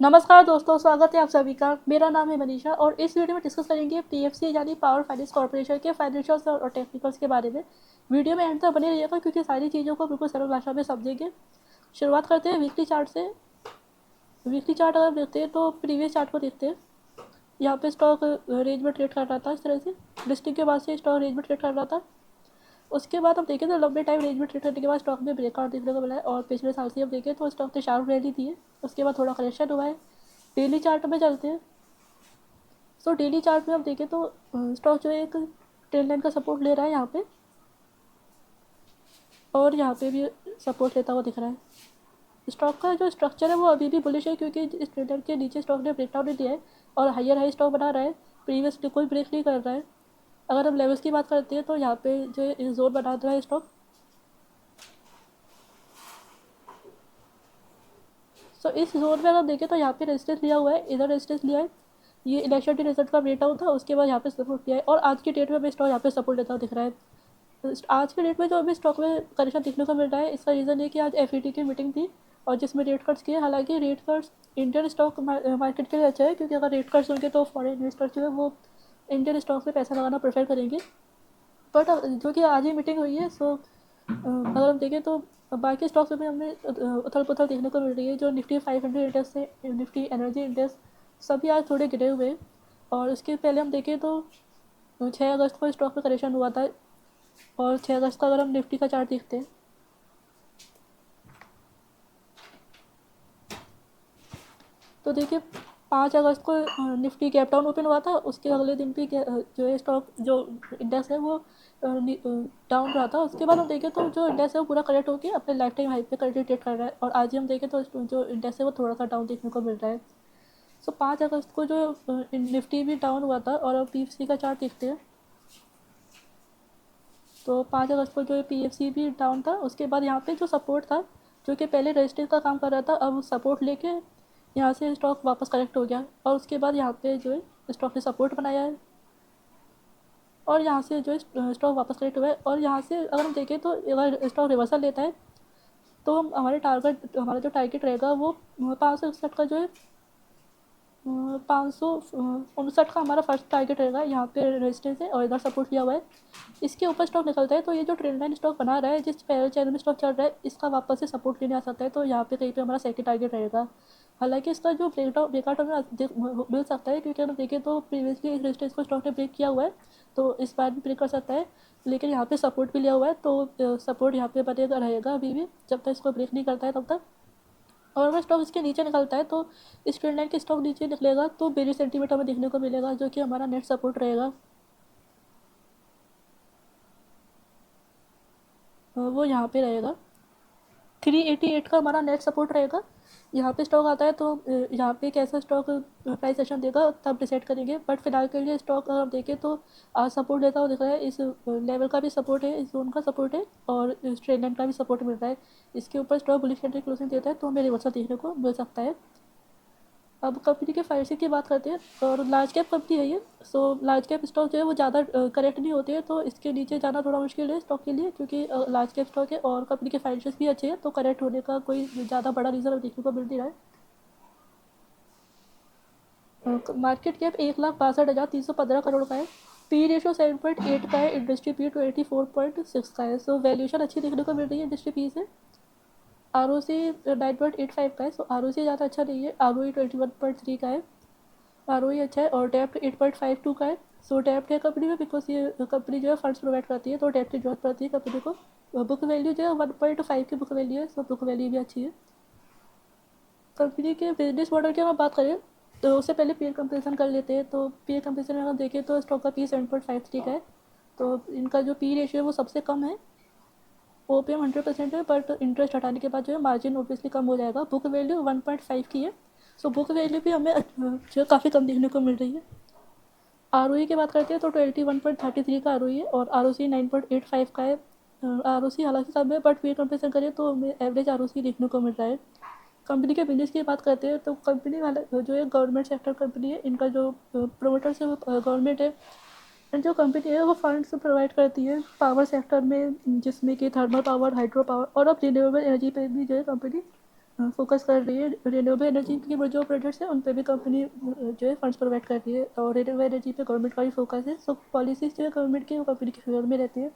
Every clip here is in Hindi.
नमस्कार दोस्तों, स्वागत है आप सभी का। मेरा नाम है मनीषा और इस वीडियो में डिस्कस करेंगे पीएफसी यानी पावर फाइनेंस कॉर्पोरेशन के फाइनेंशियल्स और टेक्निकल्स के बारे में। वीडियो में एंड तक बने रहिएगा क्योंकि सारी चीज़ों को बिल्कुल सरल भाषा में समझेंगे। शुरुआत करते हैं वीकली चार्ट से। वीकली चार्ट अगर देखते हैं तो प्रीवियस चार्ट को देखते हैं। यहाँ पे स्टॉक रेंज में ट्रेड कर रहा था इस तरह से। लिस्टिंग के बाद से स्टॉक रेंज में ट्रेड कर रहा था। उसके बाद हम देखें तो लंबे टाइम रेंज में ट्रेड करने के बाद स्टॉक में ब्रेकआउट देखने को मिला है और पिछले साल से हम देखें तो स्टॉक ने शार्प रैली दी है। उसके बाद थोड़ा करेक्शन हुआ है। डेली चार्ट में चलते हैं। डेली चार्ट में हम देखें तो स्टॉक जो है एक ट्रेंड लाइन का सपोर्ट ले रहा है यहाँ पे, और यहाँ पे भी सपोर्ट लेता हुआ दिख रहा है। स्टॉक का जो स्ट्रक्चर है वो अभी भी बुलिश है क्योंकि इस ट्रेंड लाइन के नीचे स्टॉक ने ब्रेकडाउन नहीं दिया है और हायर हाई स्टॉक बना रहा है। प्रीवियस कोई ब्रेक नहीं कर रहा है। अगर हम लेवल्स की बात करते हैं तो यहाँ पे जो जोन बना रहा है स्टॉक। इस जोन में अगर देखें तो यहाँ पे रेजिस्टेंस लिया हुआ है, इधर रेजिस्टेंस लिया है। ये इलेक्शन के रिजल्ट का ब्रेकडाउन था, उसके बाद यहाँ पे सपोर्ट किया है और आज की डेट में हमें स्टॉक यहाँ पे सपोर्ट लेता हुआ दिख रहा है। आज के डेट में जो अभी स्टॉक में करेक्शन देखने को मिल रहा है, इसका रीज़न ये कि आज एफईटी की मीटिंग थी और जिसमें रेट कट्स किए। हालांकि rate cuts Indian stock market के लिए अच्छा है क्योंकि अगर रेट कट्स होंगे तो फॉरेन इन्वेस्टर्स जो है वो इंडियन स्टॉक में पैसा लगाना प्रेफर करेंगे। बट जो कि आज ही मीटिंग हुई है, अगर हम देखें तो बाकी स्टॉक्स में हमें उथल पुथल देखने को मिल रही है। जो निफ्टी 500 इंडेक्स है, निफ्टी एनर्जी इंडेक्स, सभी आज थोड़े गिरे हुए हैं। और उसके पहले हम देखें तो 6 अगस्त को स्टॉक में करेक्शन हुआ था और 6 अगस्त का अगर हम निफ्टी का चार्ट देखते हैं तो देखिए 5 अगस्त को निफ्टी गैप डाउन ओपन हुआ था। उसके अगले दिन भी जो है स्टॉक जो इंडेक्स है वो डाउन रहा था। उसके बाद हम देखें तो जो इंडेक्स है वो पूरा करेक्ट होकर अपने लाइफ टाइम हाई पे करेक्ट ट्रेड कर रहा है और आज ही हम देखें तो जो इंडेक्स है वो थोड़ा सा डाउन देखने को मिल रहा है। 5 अगस्त को जो निफ्टी भी डाउन हुआ था और अब पीएफसी का चार्ट देखते हैं तो 5 अगस्त को जो पीएफसी भी डाउन था। उसके बाद यहाँ पे जो सपोर्ट था, जो कि पहले रजिस्ट्रेशन का काम कर रहा था, अब सपोर्ट लेके यहाँ से स्टॉक वापस करेक्ट हो गया और उसके बाद यहाँ पे जो है स्टॉक ने सपोर्ट बनाया है और यहाँ से जो है स्टॉक वापस करेक्ट हुआ है। और यहाँ से अगर हम देखें तो अगर स्टॉक रिवर्सल लेता है तो हमारा जो टारगेट रहेगा वो 561 का जो है 559 का हमारा फर्स्ट टारगेट रहेगा। यहाँ पे रेजिस्टेंस है और इधर सपोर्ट लिया हुआ है। इसके ऊपर स्टॉक निकलता है तो ये जो ट्रेंड लाइन स्टॉक बना रहा है, जिस पैरेलल चैनल में स्टॉक चल रहा है, इसका वापस से सपोर्ट लेने आ सकता है तो यहाँ पे कहीं पे हमारा सेकंड टारगेट रहेगा। हालांकि इसका जो ब्रेकआउट हमें मिल सकता है क्योंकि हम देखें तो प्रीवियसली इस रेजिस्टेंस को स्टॉक ने ब्रेक किया हुआ है तो इस बार भी ब्रेक कर सकता है। लेकिन यहाँ पे सपोर्ट भी लिया हुआ है तो सपोर्ट यहाँ पे बनेगा रहेगा अभी भी जब तक इसको ब्रेक नहीं करता है तब तक। और अगर स्टॉक इसके नीचे निकलता है तो इस ट्रेंड लाइन के स्टॉक नीचे निकलेगा तो बेरिश सेंटीमेंट हमें देखने को मिलेगा जो कि हमारा नेट सपोर्ट रहेगा। वो यहाँ पे रहेगा 388 का हमारा नेट सपोर्ट रहेगा। यहाँ पे स्टॉक आता है तो यहाँ पे कैसा स्टॉक प्राइस सेशन देगा तब डिसाइड करेंगे। बट फिलहाल के लिए स्टॉक अगर हम देखें तो आज सपोर्ट लेता हुआ दिख रहा है। इस लेवल का भी सपोर्ट है, इस जोन का सपोर्ट है और इस ट्रेंड लाइन का भी सपोर्ट मिल रहा है। इसके ऊपर स्टॉक बुलिश कैंडल क्लोजिंग देता है तो हमें रिवर्सल देखने को मिल सकता है। अब कंपनी के फाइनेंसिंग की बात करते हैं और लार्ज कैप कंपनी है ये। लार्ज कैप स्टॉक जो है वो ज़्यादा करेक्ट नहीं होते हैं तो इसके नीचे जाना थोड़ा मुश्किल है स्टॉक के लिए क्योंकि लार्ज कैप स्टॉक है और कंपनी के फाइनेंशियल्स भी अच्छे हैं तो करेक्ट होने का कोई ज़्यादा बड़ा रीज़न देखने को मिल नहीं रहा है। मार्केट कैप 1,62,315 करोड़ का है। पी रेशो 7.8 का है। इंडस्ट्री पी 24.6 का है। वैल्यूशन अच्छी देखने को मिल रही है इंडस्ट्री पी से। आर ओ सी 9.85 का है। आर ओ सी ज़्यादा अच्छा नहीं है। आर ओ ई 21.3 का है। आर ओ ई अच्छा है और डेप्ट 8.52 का है। डेप्ट है कंपनी में बिकॉज ये कंपनी जो है फंड्स प्रोवाइड करती है तो डेप्ट की जरूरत पड़ती है कंपनी को। बुक वैल्यू जो है 1.5 की बुक वैल्यू है बुक वैल्यू भी अच्छी है। कंपनी के बिजनेस मॉडल की हम बात करें तो उससे पहले पीयर कंपेरिजन कर लेते हैं। तो पीयर कंपेरिजन में हम देखें तो स्टॉक का पी 7.53 का है तो इनका जो पी रेशियो है वो सबसे कम है। ओ पी एम 100% है बट इंटरेस्ट हटाने के बाद जो है मार्जिन ऑब्वियसली कम हो जाएगा। बुक वैल्यू 1.5 की है। बुक वैल्यू भी हमें जो काफ़ी कम देखने को मिल रही है। आर ओ ई की बात करते हैं तो 21.33 का आर ओ ई है और आर ओ सी 9.85 का है। आर ओ सी हालांकि कम है बट पीयर कंपेरिजन करें तो हमें एवरेज आर ओ सी देखने को मिल रहा है। कंपनी के बिजनेस की बात करते हैं तो कंपनी वाला जो है गवर्नमेंट सेक्टर कंपनी है। इनका जो प्रोमोटर्स है वो गवर्नमेंट है। एंड जो कंपनी है वो फंड्स प्रोवाइड करती है पावर सेक्टर में जिसमें कि थर्मल पावर, हाइड्रो पावर और अब रिन्यूएबल एनर्जी पे भी जो है कंपनी फोकस कर रही है। रिन्यूएबल एनर्जी की जो प्रोजेक्ट्स हैं उन पे भी कंपनी जो है फंड्स प्रोवाइड कर रही है, और रिन्यूएबल एनर्जी पे गवर्नमेंट का भी फोकस है। सो पॉलिसीज जो है गवर्नमेंट की वो कंपनी के फेवर में रहती है।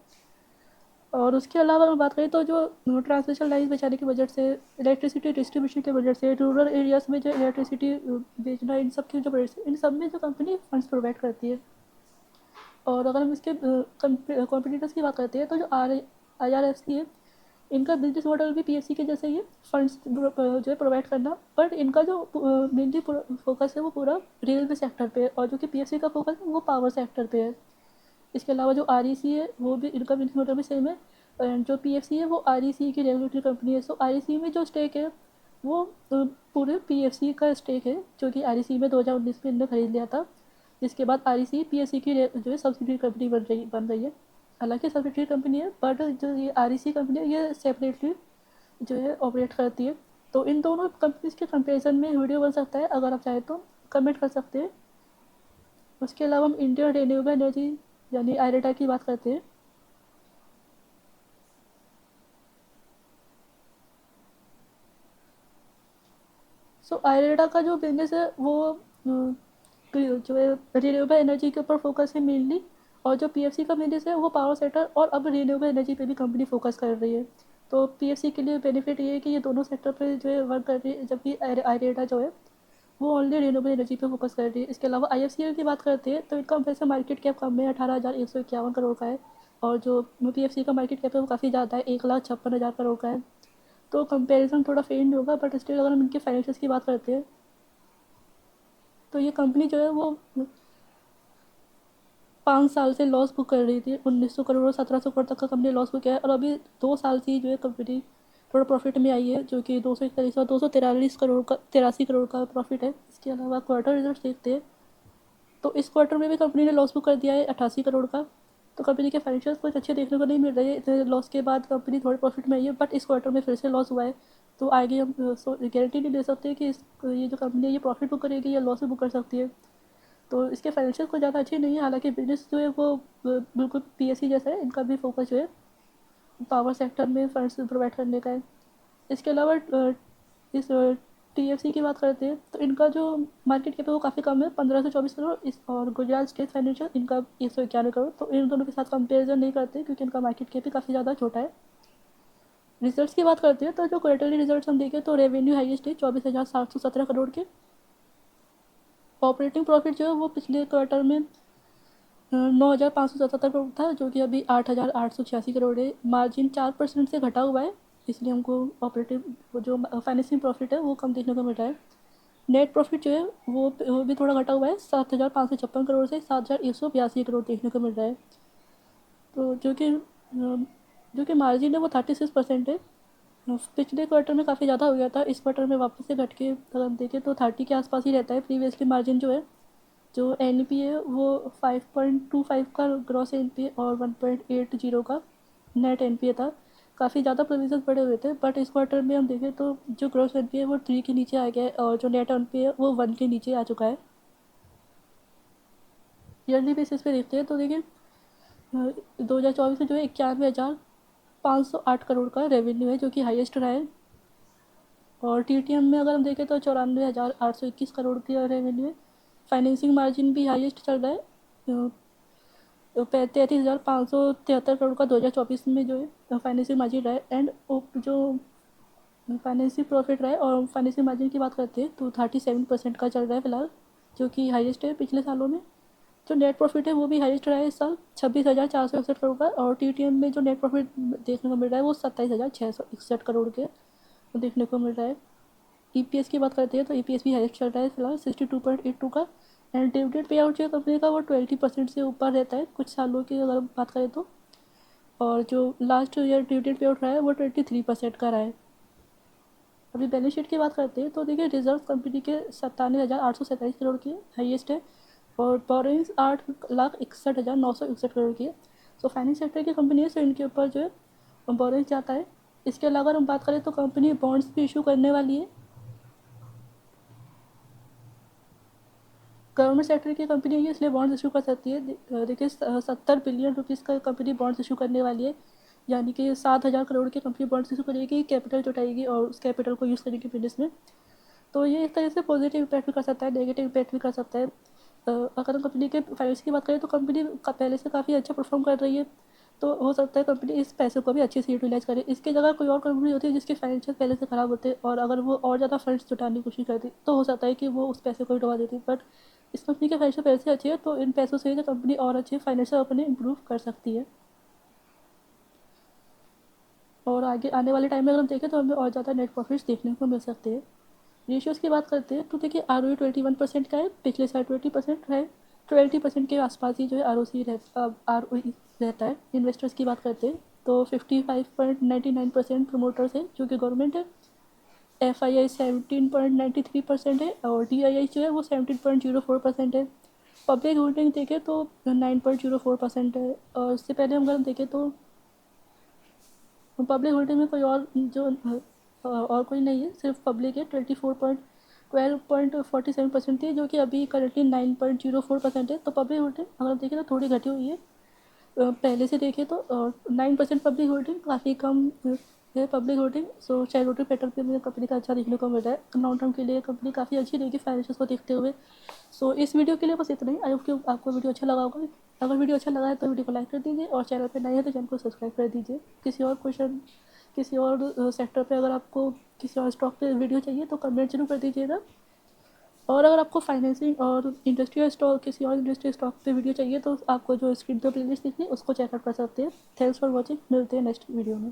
और उसके अलावा अगर बात करें तो जो ट्रांसमिशन लाइन बिछाने की वजह से, इलेक्ट्रिसिटी डिस्ट्रीब्यूशन की वजह से, रूरल एरियाज़ में जो इलेक्ट्रिसिटी बेचना, इन सब की जो वजह से, इन सब में जो कंपनी फंड्स प्रोवाइड करती है। और अगर हम इसके कॉम्पिटिटर्स की बात करते हैं तो जो IRFC है, इनका बिजनेस मॉडल भी PSC के जैसे ही है, फंड्स जो है प्रोवाइड करना, बट इनका जो मेनली फोकस है वो पूरा रेलवे सेक्टर पे है, और जो कि PSC का फोकस है वो पावर सेक्टर पे है। इसके अलावा जो REC है वो भी, इनका बिजनेस मॉडल भी सेम है। एंड जो PFC है वो REC की रेगुलेटरी कंपनी है। सो REC में जो स्टेक है वो पूरे PFC का स्टेक है, जो कि REC में 2019 में इन्होंने खरीद लिया था। जिसके बाद REC PSC की जो है सब्सिडी कंपनी बन रही है। हालांकि सब्सिडी कंपनी है, बट जो ये REC कंपनी है ये सेपरेटली जो है ऑपरेट करती है। तो इन दोनों कंपनीज के कंपेरिजन में वीडियो बन सकता है, अगर आप चाहें तो कमेंट कर सकते हैं। उसके अलावा हम इंडियन रिन्यूएबल एनर्जी यानी IREDA की बात करते हैं। सो IREDA का जो बिजनेस है वो जो है रिन्यूएबल एनर्जी के ऊपर फोकस है मेनली, और जो PFC का बिजनेस है वो पावर सेक्टर और अब रिन्यूएबल एनर्जी पे भी कंपनी फोकस कर रही है। तो PFC के लिए बेनिफिट ये है कि ये दोनों सेक्टर पे जो है वर्क कर रही है, जबकि IREDA जो है वो ओनली रिन्यूएबल एनर्जी पे फोकस कर रही है। इसके अलावा IFCL की बात करते हैं तो इनका वैसे मार्केट कैप कम है, 18,151 करोड़ का है, और जो PFC का मार्केट कैप है वो काफ़ी ज़्यादा है, 1,56,000 करोड़ का है। तो कंपैरिजन थोड़ा फेंड होगा, बट स्टिल अगर हम इनके फाइनेंशियल्स की बात करते हैं तो ये कंपनी जो है वो 5 साल से लॉस बुक कर रही थी। 1,900 करोड़ और 1,700 करोड़ तक का कंपनी लॉस बुक किया है, और अभी 2 साल से जो है कंपनी थोड़ा प्रॉफिट में आई है, जो कि 241 और 243 करोड़ का 83 करोड़ का प्रॉफिट है। इसके अलावा क्वार्टर रिजल्ट देखते हैं तो इस क्वार्टर में भी कंपनी ने लॉस बुक कर दिया है 88 करोड़ का। तो कंपनी के फाइनेंशियल्स कुछ अच्छे देखने को नहीं मिल रहे हैं, इतने लॉस के बाद कंपनी थोड़े प्रॉफिट में आई है, बट इस क्वार्टर में फिर से लॉस हुआ है। तो आगे हम गारंटी नहीं ले सकते कि ये जो कंपनी है ये प्रॉफिट बुक करेगी या लॉस बुक कर सकती है। तो इसके फाइनेंशियल कुछ ज़्यादा अच्छे नहीं है, हालांकि बिजनेस जो है वो बिल्कुल PSC जैसा है। इनका भी फोकस जो है पावर सेक्टर में फंड्स प्रोवाइड करने का है। इसके अलावा इस TFC की बात करते हैं तो इनका जो मार्केट कैप है वो काफ़ी कम है, 1524 करोड़। इस और गुजरात स्टेट फाइनेंशियल इनका 191 करोड़। तो इन दोनों के साथ कंपेरिजन नहीं करते क्योंकि इनका मार्केट कैप भी काफ़ी ज़्यादा छोटा है। रिजल्ट्स की बात करते हैं तो जो क्वार्टरली रिजल्ट्स हम देखें तो रेवेन्यू हाईएस्ट है 24,717 करोड़ के। ऑपरेटिंग प्रॉफिट जो है वो पिछले क्वार्टर में 9,577 करोड़ था, जो कि अभी 8,886 करोड़ है। मार्जिन 4% से घटा हुआ है, इसलिए हमको ऑपरेटिव जो फाइनेंसिंग प्रॉफिट है वो कम देखने को मिल रहा है। नेट प्रॉफिट जो है वो भी थोड़ा घटा हुआ है, 7,556 करोड़ से 7,182 करोड़ देखने को मिल रहा है। तो जो कि मार्जिन है वो 36% है। पिछले क्वार्टर में काफ़ी ज़्यादा हो गया था, इस क्वार्टर में वापस से घट के अगर हम देखें तो 30 के आसपास ही रहता है। प्रीवियसली मार्जिन जो है, जो NP है वो 5.25 का ग्रॉस NP और 1.80 का नेट NPA था। काफ़ी ज़्यादा प्रोविजन पड़े हुए थे, बट इस क्वार्टर में हम देखें तो जो ग्रॉस NPA है वो 3 के नीचे आ गया है, और जो नेट NPA है वो 1 के नीचे आ चुका है। ईयरली बेसिस पे देखते हैं तो देखिए 2024 में जो है 91,508 करोड़ का रेवेन्यू है, जो कि हाईएस्ट रहा है। और TTM में अगर हम देखें तो 94,821 करोड़ की रेवेन्यू है। फाइनेंसिंग मार्जिन भी हाईएस्ट चल रहा है, 33,573 करोड़ का 2024 में जो है फाइनेंसिंग मार्जिन रहा है। एंड जो फाइनेंसिंग प्रॉफिट रहा है और फाइनेंसिंग मार्जिन की बात करते हैं तो 37% का चल रहा है फिलहाल, जो कि हाईएस्ट है पिछले सालों में। जो नेट प्रॉफिट है वो भी हाईएस्ट रहा है इस साल, 26,461 करोड़ का। और TTM में जो नेट प्रॉफिट देखने को मिल रहा है वो 27,661 करोड़ के देखने को मिल रहा है। EPS की बात करते हैं तो EPS भी हाईएस्ट चल रहा है फिलहाल, 62.82 का। एंड डिविडेंड पे आउट जो कंपनी का वो 20% से ऊपर रहता है कुछ सालों की अगर हम बात करें तो। और जो last year dividend pay out रहा है वो 23% का रहा है। अभी बैलेंस शीट की बात करते हैं तो देखिए रिजर्व कंपनी के 97,847 करोड़ की हाईएस्ट है, और बोरिंग्स 8,61,961 करोड़ की है। सो फाइनेंस सेक्टर की कंपनी है, सो इनके ऊपर जो है बोरिंग्स जाता है। इसके अलावा हम बात करें तो कंपनी बॉन्ड्स भी इशू करने वाली है। गवर्नमेंट सेक्टर की कंपनी है इसलिए बॉन्ड्स इशू कर सकती है। देखिए 70 बिलियन रुपीज़ का कंपनी बॉन्ड्स इशू करने वाली है। यानी कि 7,000 करोड़ की कंपनी बॉन्ड्स इशू करेगी, कैपिटल जुटाएगी और उस कैपिटल को यूज़ करेगी बिजनेस में। तो ये एक तरह से पॉजिटिव इम्पैक्ट भी कर सकता है, नेगेटिव इम्पैक्ट भी कर सकता है। अगर हम कंपनी के फाइनेंस की बात करें तो कंपनी पहले से काफ़ी अच्छा परफॉर्म कर रही है, तो हो सकता है कंपनी इस पैसे को भी अच्छे से यूटिलाइज़ करे। इसकी जगह कोई और कंपनी होती है जिसके फाइनेंशियल पहले से ख़राब होते और अगर वो और ज़्यादा फंड्स जुटाने की कोशिश करती तो हो सकता है कि वो उस पैसे को ही डुबा देती। बट इस कंपनी के फाइनेंशियल पैसे अच्छे हैं, तो इन पैसों से कंपनी और अच्छे फाइनेंशियल अपने इम्प्रूव कर सकती है। और आगे आने वाले टाइम में अगर हम देखें तो हमें और ज़्यादा नेट प्रॉफिट्स देखने को मिल सकते हैं। रेशियोज़ की बात करते हैं तो देखिए ROE 21% का है, पिछले साल 20% है, 20% के आसपास ही जो है ROE रहता है। इन्वेस्टर्स की बात करते हैं तो 55.99% प्रमोटर्स है जो कि गवर्नमेंट है। FII 17.93% है और DII जो है वो 17.04% है। पब्लिक होल्डिंग देखें तो 9.04% है। और उससे पहले हम अगर देखें तो पब्लिक होल्डिंग में कोई और जो और कोई नहीं है, सिर्फ पब्लिक है। 12.47% थी जो कि अभी करंटली 9.04% है। तो पब्लिक होल्डिंग अगर देखें तो थोड़ी घटी हुई है पहले से देखें तो। 9% पब्लिक होल्डिंग काफ़ी कम है पब्लिक होल्डिंग। सो शेयर होल्डिंग पैटर्न पे मुझे कंपनी का अच्छा देखने को मिल रहा है। लॉन्ग टर्म के लिए कंपनी काफ़ी अच्छी रहेगी फाइनेंशियल्स को देखते हुए। सो इस वीडियो के लिए बस इतना ही। आई होप कि आपको वीडियो अच्छा लगा होगा। अगर वीडियो अच्छा लगा है तो वीडियो को लाइक कर दीजिए और चैनल पर नए हैं तो चैनल को सब्सक्राइब कर दीजिए। किसी और क्वेश्चन, किसी और सेक्टर पे अगर आपको किसी और स्टॉक पे वीडियो चाहिए तो कमेंट जरूर कर दीजिएगा। और अगर आपको फाइनेंसिंग और इंडस्ट्रियल स्टॉक, किसी और इंडस्ट्रियल स्टॉक पे वीडियो चाहिए तो आपको जो स्क्रीन पर प्लेलिस्ट दिख रही है उसको चेकआउट कर सकते हैं। थैंक्स फॉर वॉचिंग, मिलते हैं नेक्स्ट वीडियो में।